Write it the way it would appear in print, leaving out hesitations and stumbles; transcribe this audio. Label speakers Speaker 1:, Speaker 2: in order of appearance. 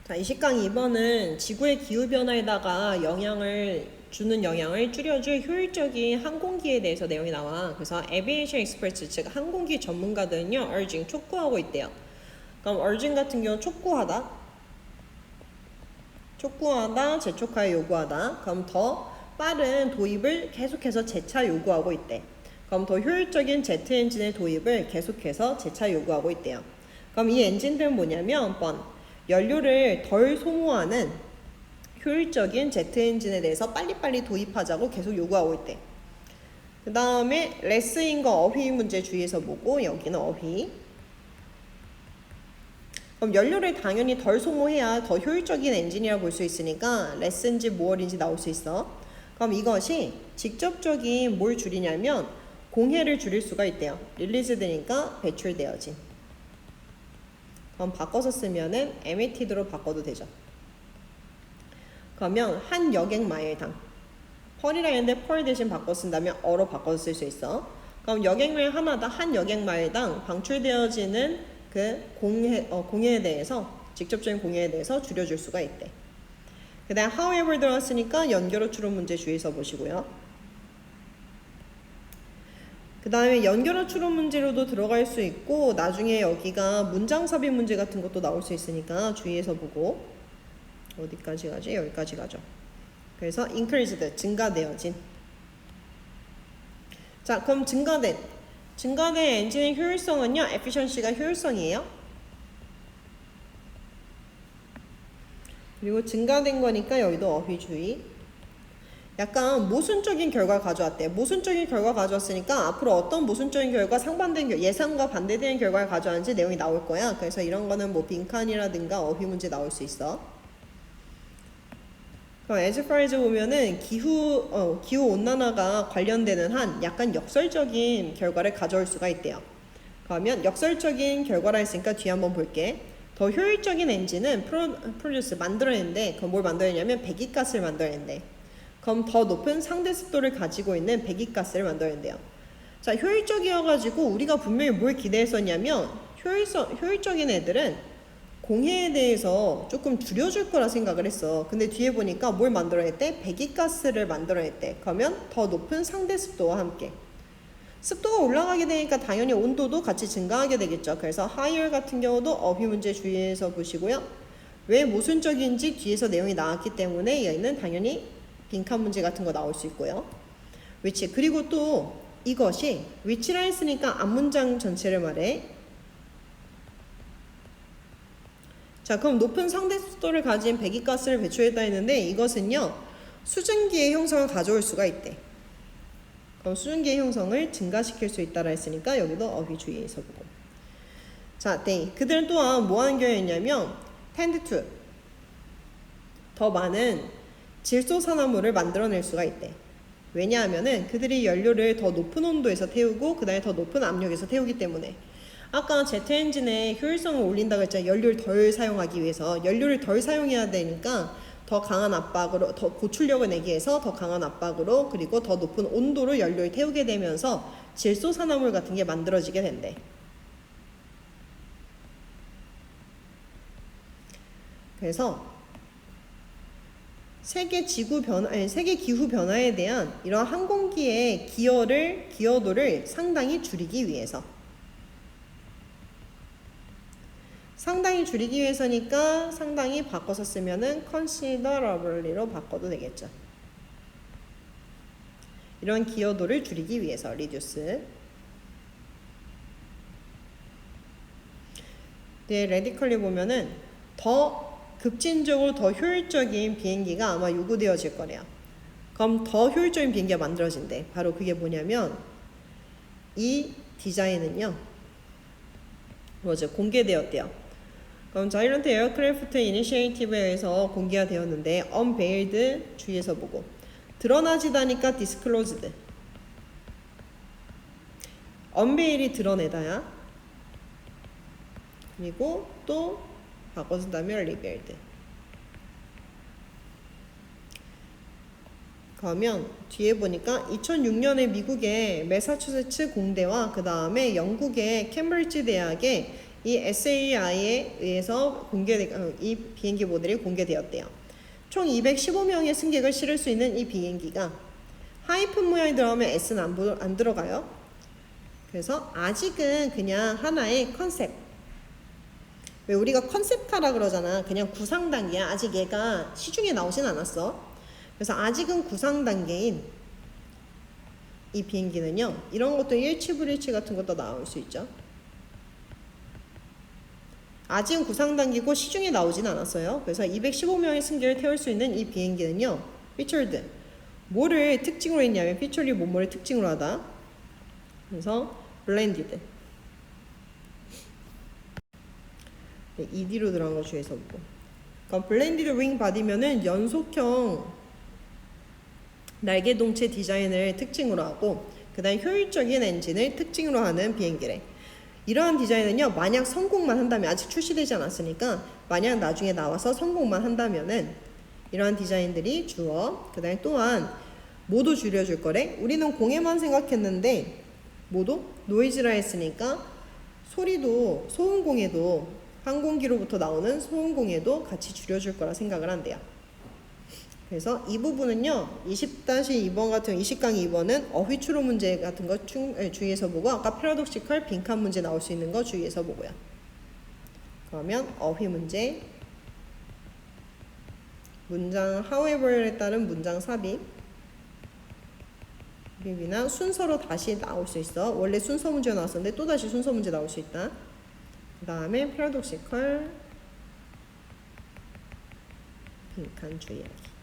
Speaker 1: 자, 이 식강 2번은 지구의 기후변화에다가 주는 영향을 줄여줄 효율적인 항공기에 대해서 내용이 나와. 그래서 Aviation Experts, 즉 항공기 전문가들은요, urging, 촉구하고 있대요. 그럼 urging 같은 경우는 촉구하다, 재촉하여 요구하다. 그럼 더 빠른 도입을 계속해서 재차 요구하고 있대. 그럼 더 효율적인 제트 엔진의 도입을 계속해서 재차 요구하고 있대요. 그럼 이 엔진들은 뭐냐면, 연료를 덜 소모하는 효율적인 제트 엔진에 대해서 빨리빨리 도입하자고 계속 요구하고 있대. 그 다음에 레스인과 어휘 문제 주의해서 보고, 여기는 어휘. 그럼 연료를 당연히 덜 소모해야 더 효율적인 엔진이라고 볼 수 있으니까 레스인지 무얼인지 나올 수 있어. 그럼 이것이 직접적인 뭘 줄이냐면 공해를 줄일 수가 있대요. 릴리즈 되니까 배출되어진. 그럼 바꿔서 쓰면은 에미티드로 바꿔도 되죠. 그러면 한 여객 마일당 펄이라 했는데 펄 대신 바꿔 쓴다면 어로 바꿔서 쓸 수 있어. 그럼 여객 마일 하나당 한 여객 마일당 방출되어지는 그 공해에 대해서 직접적인 공해에 대해서 줄여줄 수가 있대. 그 다음 however 들어왔으니까 연결어 추론 문제 주의해서 보시고요. 그 다음에 연결어 추론 문제로도 들어갈 수 있고 나중에 여기가 문장 삽입 문제 같은 것도 나올 수 있으니까 주의해서 보고. 어디까지 가지? 여기까지 가죠. 그래서 increased, 증가되어진. 자, 그럼 증가된 엔진의 효율성은요, efficiency가 효율성이에요. 그리고 증가된 거니까 여기도 어휘주의. 약간 모순적인 결과를 가져왔대. 모순적인 결과 가져왔으니까 앞으로 어떤 모순적인 결과, 예상과 반대되는 결과를 가져왔는지 내용이 나올 거야. 그래서 이런 거는 뭐 빈칸이라든가 어휘 문제 나올 수 있어. 그럼 as far as 보면은 기후 온난화가 관련되는 한 약간 역설적인 결과를 가져올 수가 있대요. 그러면 역설적인 결과라 했으니까 뒤에 한번 볼게. 더 효율적인 엔진은 프로듀스 만들어낸대. 그럼 뭘 만들어내냐면 배기가스를 만들어낸대. 그럼 더 높은 상대 습도를 가지고 있는 배기가스를 만들어낸대요. 자, 효율적이어가지고 우리가 분명히 뭘 기대했었냐면 효율적인 애들은 공해에 대해서 조금 줄여줄 거라 생각을 했어. 근데 뒤에 보니까 뭘 만들어냈대? 배기가스를 만들어냈대. 그러면 더 높은 상대 습도와 함께. 습도가 올라가게 되니까 당연히 온도도 같이 증가하게 되겠죠. 그래서 higher 같은 경우도 어휘 문제 주의해서 보시고요. 왜 모순적인지 뒤에서 내용이 나왔기 때문에 여기는 당연히 빈칸 문제 같은 거 나올 수 있고요. which. 그리고 또 이것이 which라 했으니까 앞문장 전체를 말해. 자, 그럼 높은 상대 습도를 가진 배기가스를 배출했다 했는데 이것은요, 수증기의 형성을 가져올 수가 있대. 그럼 수증기의 형성을 증가시킬 수 있다라 했으니까 여기도 어휘 주의해서 보고. 자, they. 그들은 또한 뭐 하는 경우였냐면 tend to 더 많은 질소산화물을 만들어낼 수가 있대. 왜냐하면은 그들이 연료를 더 높은 온도에서 태우고 그 다음에 더 높은 압력에서 태우기 때문에. 아까 제트 엔진의 효율성을 올린다고 했잖아요. 연료를 덜 사용하기 위해서. 연료를 덜 사용해야 되니까 더 강한 압박으로, 더 고출력을 내기 위해서 더 강한 압박으로, 그리고 더 높은 온도로 연료를 태우게 되면서 질소산화물 같은 게 만들어지게 된대. 그래서 세계 기후 변화에 대한 이런 항공기의 기여도를 상당히 줄이기 위해서니까 상당히 바꿔서 쓰면은 considerably로 바꿔도 되겠죠. 이런 기여도를 줄이기 위해서 reduce. 네, radically 보면은 더 급진적으로 더 효율적인 비행기가 아마 요구되어질 거래요. 그럼 더 효율적인 비행기가 만들어진대. 바로 그게 뭐냐면 이 디자인은요, 공개되었대요. 그럼 자이런트 에어크래프트 이니시에이티브에 의해서 공개가 되었는데 unveiled 주의해서 보고, 드러나지다니까 disclosed. unveil이 드러내다야. 그리고 또 바꿔 쓴다면 revealed. 그러면 뒤에 보니까 2006년에 미국의 매사추세츠 공대와 그 다음에 영국의 캠브리지 대학의 이 SAI에 의해서 이 비행기 모델이 공개되었대요. 총 215명의 승객을 실을 수 있는 이 비행기가 하이픈 모양이 들어가면 S는 안 들어가요. 그래서 아직은 그냥 하나의 컨셉. 왜 우리가 컨셉카라 그러잖아. 그냥 구상 단계야. 아직 얘가 시중에 나오진 않았어. 그래서 아직은 구상 단계인 이 비행기는요. 이런 것도 일치불일치 같은 것도 나올 수 있죠. 아직은 구상 단계고 시중에 나오진 않았어요. 그래서 215명의 승객을 태울 수 있는 이 비행기는요. featured. 뭐를 특징으로 했냐면 featured이 뭐를 특징으로 하다. 그래서 blended. 네, ED로 들어간 거 주의해서 보고. 그러니까 blended wing body면은 연속형 날개 동체 디자인을 특징으로 하고 그 다음 효율적인 엔진을 특징으로 하는 비행기래. 이러한 디자인은요, 만약 성공만 한다면, 아직 출시되지 않았으니까 만약 나중에 나와서 성공만 한다면은 이러한 디자인들이 주어, 그 다음에 또한 모두 줄여줄 거래. 우리는 공해만 생각했는데 모두 노이즈라 했으니까 소리도, 소음공해도, 항공기로부터 나오는 소음공해도 같이 줄여줄 거라 생각을 한대요. 그래서 이 부분은요, 20-2번 같은 20강의 2번은 어휘 추론 문제 같은 거 주의해서 보고, 아까 패러독시컬 빈칸 문제 나올 수 있는 거 주의해서 보고요. 그러면 어휘 문제, 문장 however에 따른 문장 삽입, 삽입이나 순서로 다시 나올 수 있어. 원래 순서 문제가 나왔었는데 또 다시 순서 문제 나올 수 있다. 그 다음에 패러독시컬 빈칸 주의하기.